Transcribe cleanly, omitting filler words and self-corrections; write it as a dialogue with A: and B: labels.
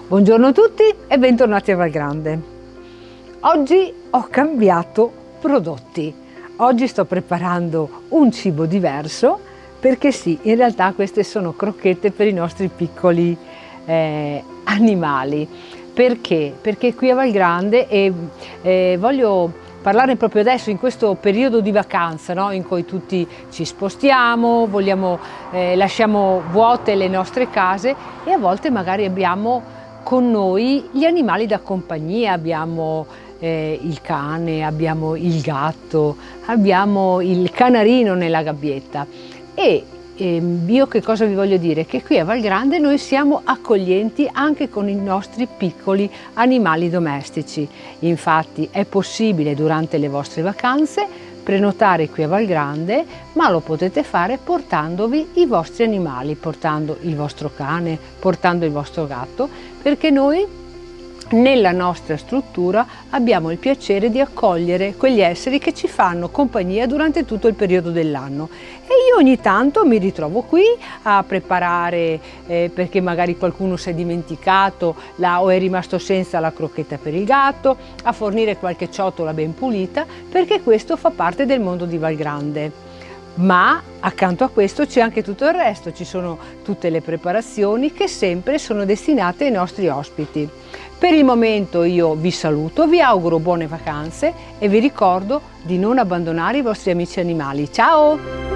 A: Buongiorno a tutti e bentornati a Valgrande. Oggi ho cambiato prodotti. Oggi sto preparando un cibo diverso perché sì, in realtà queste sono crocchette per i nostri piccoli animali. Perché? Perché qui a Valgrande voglio parlare proprio adesso in questo periodo di vacanza, no? In cui tutti ci spostiamo, lasciamo vuote le nostre case e a volte magari abbiamo con noi gli animali da compagnia, abbiamo il cane, abbiamo il gatto, abbiamo il canarino nella gabbietta e io che cosa vi voglio dire? Che qui a Valgrande noi siamo accoglienti anche con i nostri piccoli animali domestici. Infatti è possibile durante le vostre vacanze prenotare qui a Valgrande, ma lo potete fare portandovi i vostri animali, portando il vostro cane, portando il vostro gatto, perché noi nella nostra struttura abbiamo il piacere di accogliere quegli esseri che ci fanno compagnia durante tutto il periodo dell'anno. E io ogni tanto mi ritrovo qui a preparare, perché magari qualcuno si è dimenticato o è rimasto senza la crocchetta per il gatto, a fornire qualche ciotola ben pulita, perché questo fa parte del mondo di Valgrande. Ma accanto a questo c'è anche tutto il resto, ci sono tutte le preparazioni che sempre sono destinate ai nostri ospiti. Per il momento io vi saluto, vi auguro buone vacanze e vi ricordo di non abbandonare i vostri amici animali. Ciao!